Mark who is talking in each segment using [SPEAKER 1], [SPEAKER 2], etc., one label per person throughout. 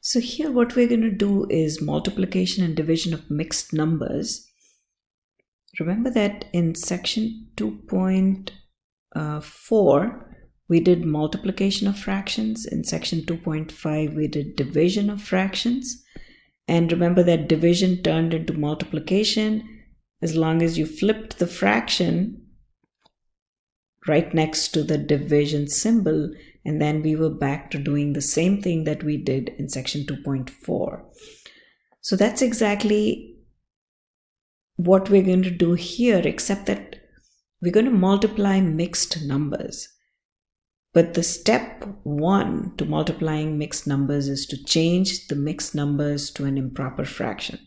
[SPEAKER 1] So here what we're going to do is multiplication and division of mixed numbers. Remember that in section 2.4 we did multiplication of fractions. In section 2.5 we did division of fractions. And remember that division turned into multiplication as long as you flipped the fraction right next to the division symbol, and then we were back to doing the same thing that we did in section 2.4. So that's exactly what we're going to do here, except that we're going to multiply mixed numbers. But the step one to multiplying mixed numbers is to change the mixed numbers to an improper fraction.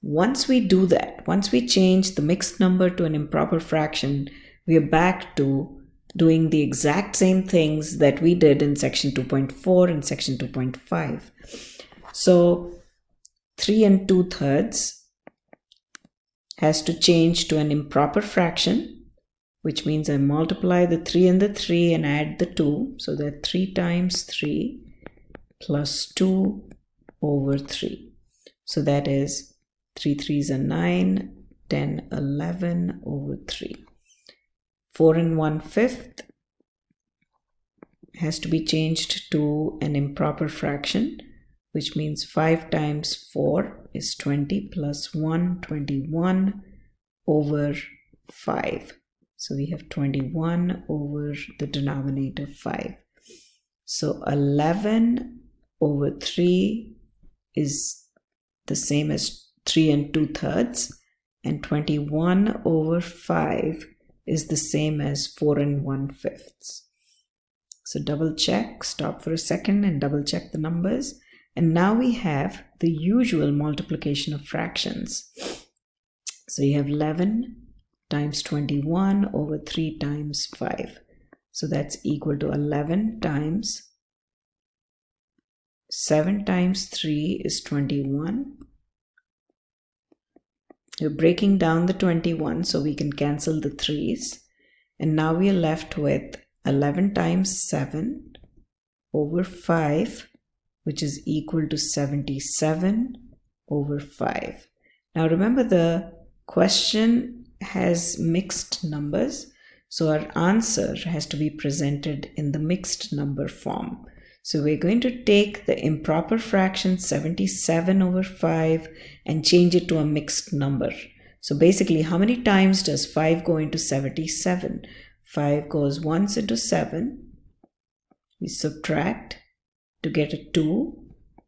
[SPEAKER 1] Once we do that, once we change the mixed number to an improper fraction, we are back to doing the exact same things that we did in section 2.4 and section 2.5. So 3 2/3 has to change to an improper fraction, which means I multiply the 3 and the 3 and add the 2. So that 3 times 3 plus 2 over 3. So that is 3 3s are 9, 10, 11 over 3. 4 1/5 has to be changed to an improper fraction, which means 5 times 4 is 20 plus 1, 21 over 5. So we have 21 over the denominator 5. So 11 over 3 is the same as 3 2/3, and 21 over 5 is the same as 4 1/5. So double check, stop for a second and double check the numbers. And now we have the usual multiplication of fractions. So you have 11 times 21 over 3 times 5. So that's equal to 11 times 7 times 3 is 21. We're breaking down the 21 so we can cancel the 3's. And now we are left with 11 times 7 over 5, which is equal to 77 over 5. Now remember, the question has mixed numbers, so our answer has to be presented in the mixed number form. So we're going to take the improper fraction 77 over 5 and change it to a mixed number. So basically, how many times does 5 go into 77? 5 goes once into 7. We subtract to get a 2.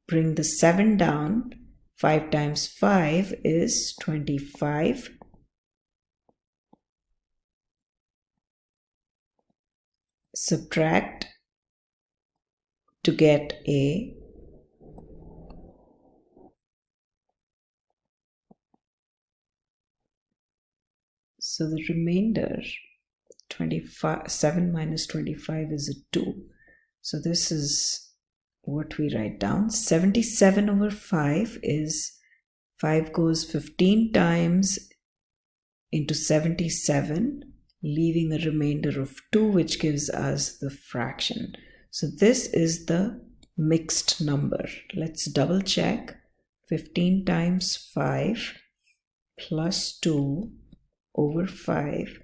[SPEAKER 1] Bring the 7 down. 5 times 5 is 25. Subtract to get a so the remainder 7 minus 25 is a 2. So this is what we write down. 77 over 5 is 5 goes 15 times into 77, leaving a remainder of 2, which gives us the fraction. So this is the mixed number. Let's double check. 15 times 5 plus 2 over 5.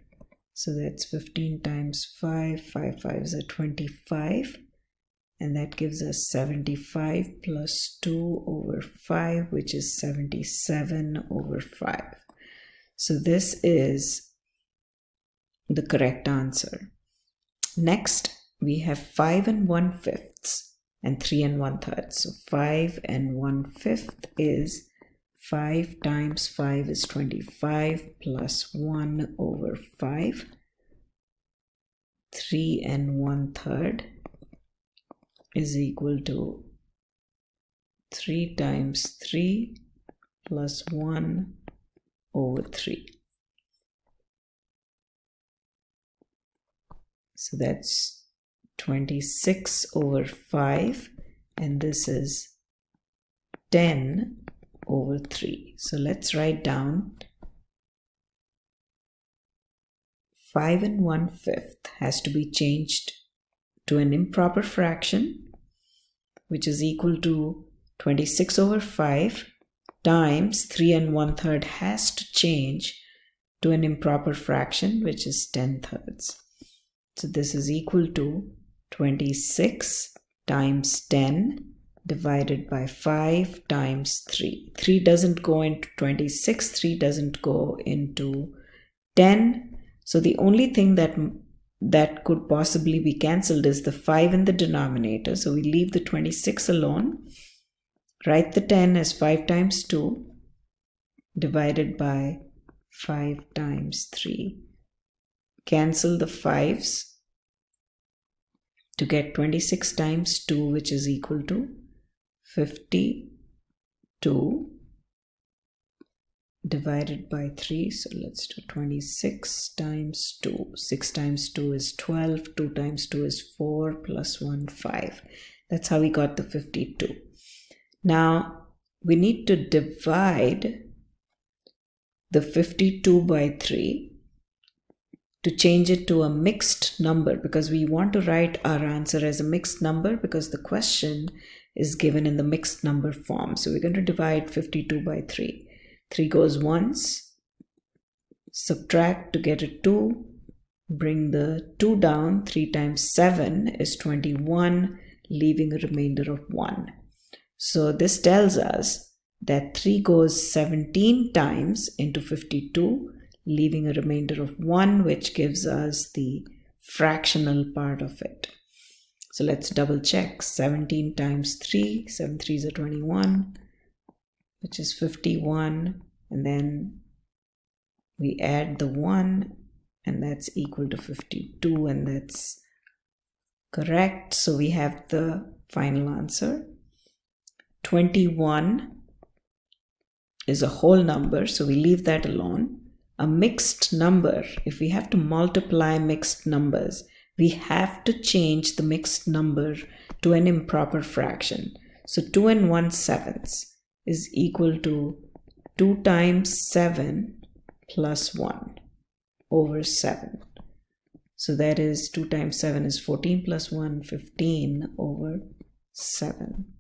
[SPEAKER 1] So that's 15 times 5. 5 5s are 25. And that gives us 75 plus 2 over 5, which is 77 over 5. So this is the correct answer. Next, we have 5 1/5 and 3 1/3. So 5 1/5 is 5 times 5 is 25 plus 1 over 5. 3 1/3 is equal to 3 times 3 plus 1 over 3. So that's 26 over 5, and this is 10 over 3. So let's write down 5 1/5 has to be changed to an improper fraction, which is equal to 26 over 5 times 3 1/3 has to change to an improper fraction, which is 10/3. So this is equal to 26 times 10 divided by 5 times 3. 3 doesn't go into 26, 3 doesn't go into 10. So the only thing that could possibly be cancelled is the 5 in the denominator. So we leave the 26 alone. Write the 10 as 5 times 2 divided by 5 times 3. Cancel the 5s to get 26 times 2, which is equal to 52 divided by 3. So let's do 26 times 2. 6 times 2 is 12. 2 times 2 is 4 plus 1, 5. That's how we got the 52. Now we need to divide the 52 by 3 to change it to a mixed number, because we want to write our answer as a mixed number because the question is given in the mixed number form. So we're going to divide 52 by 3. 3 goes once, subtract to get a 2, bring the 2 down. 3 times 7 is 21, leaving a remainder of 1. So this tells us that 3 goes 17 times into 52, leaving a remainder of 1, which gives us the fractional part of it. So let's double check. 17 times 3, 7 3s are 21, which is 51, and then we add the 1, and that's equal to 52, and that's correct. So we have the final answer. 21 is a whole number, so we leave that alone. A mixed number, if we have to multiply mixed numbers, we have to change the mixed number to an improper fraction. So 2 1/7 is equal to 2 times 7 plus 1 over 7. So that is 2 times 7 is 14 plus 1, 15 over 7.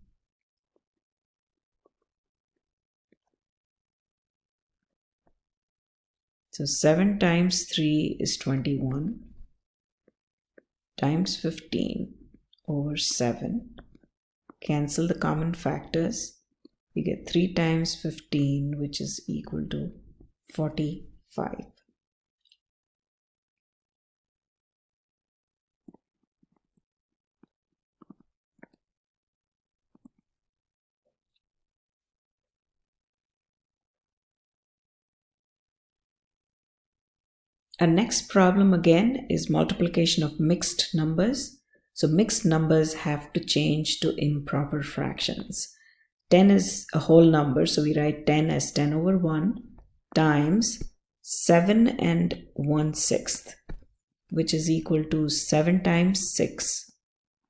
[SPEAKER 1] So 7 times 3 is 21 times 15 over 7. Cancel the common factors. We get 3 times 15, which is equal to 45. Our next problem again is multiplication of mixed numbers. So mixed numbers have to change to improper fractions. 10 is a whole number, so we write 10 as 10 over 1 times 7 1/6, which is equal to 7 times 6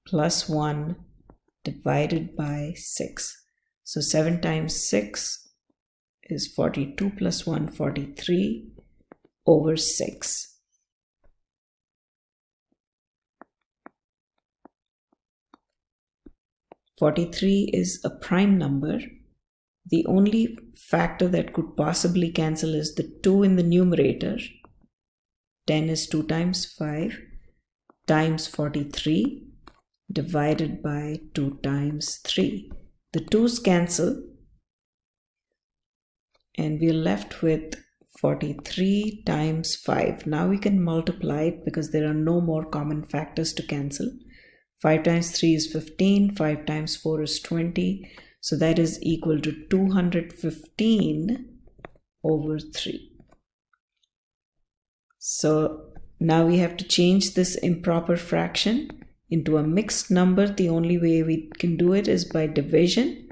[SPEAKER 1] plus 1 divided by 6. So 7 times 6 is 42 plus 1, 43 over 6. (43) is a prime number. The only factor that could possibly cancel is the 2 in the numerator. 10 is 2 times 5 times 43 divided by 2 times 3. The 2's cancel and we're left with 43 times 5. Now we can multiply it because there are no more common factors to cancel. 5 times 3 is 15, 5 times 4 is 20, so that is equal to 215 over 3. So now we have to change this improper fraction into a mixed number. The only way we can do it is by division.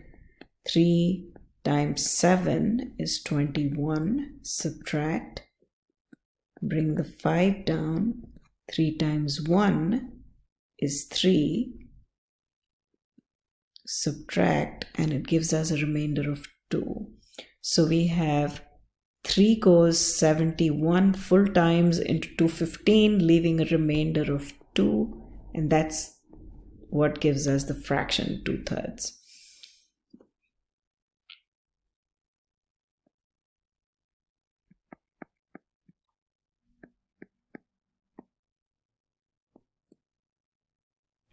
[SPEAKER 1] 3 times 7 is 21, subtract, bring the 5 down, 3 times 1 is 3, subtract, and it gives us a remainder of 2. So we have 3 goes 71 full times into 215, leaving a remainder of 2, and that's what gives us the fraction 2/3.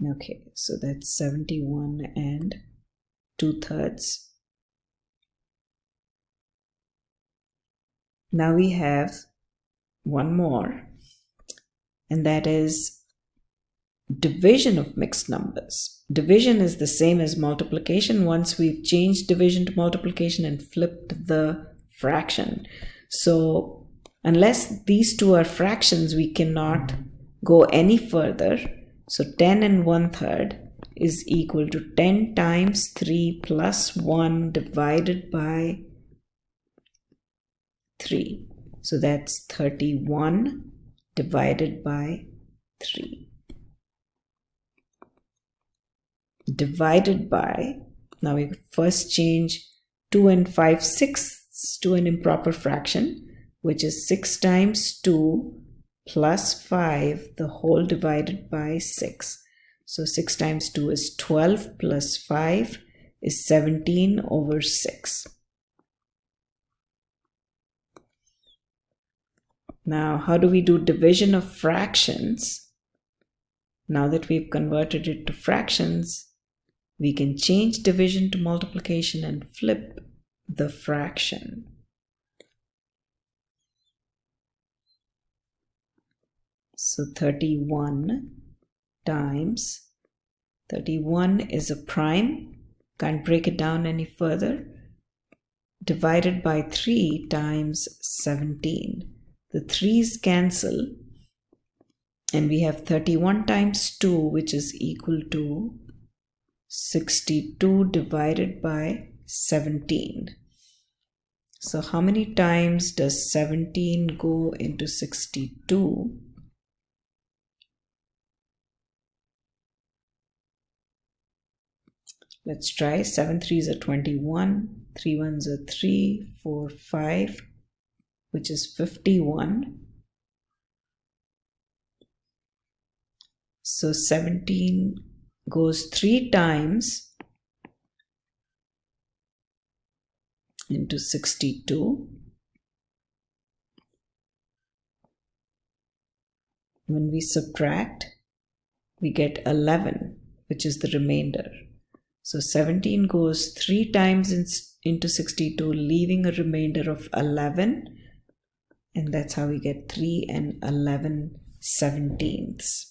[SPEAKER 1] Okay, so that's 71 and 2/3. Now we have one more, and that is division of mixed numbers. Division is the same as multiplication once we've changed division to multiplication and flipped the fraction. So unless these two are fractions, we cannot go any further. So 10 and 1/3 is equal to 10 times 3 plus 1 divided by 3. So that's 31 divided by 3. Divided by, now we first change 2 and 5/6 to an improper fraction, which is 6 times 2 plus 5, the whole divided by 6. So 6 times 2 is 12 plus 5 is 17 over 6. Now, how do we do division of fractions? Now that we've converted it to fractions, we can change division to multiplication and flip the fraction. So 31 times, 31 is a prime, can't break it down any further, divided by 3 times 17. The 3's cancel, and we have 31 times 2, which is equal to 62 divided by 17. So how many times does 17 go into 62? Let's try. 7 3s are 21, 3 1s are 3, 4 5, which is 51. So 17 goes 3 times into 62. When we subtract, we get 11, which is the remainder. So 17 goes 3 times into 62, leaving a remainder of 11. And that's how we get 3 and 11/17.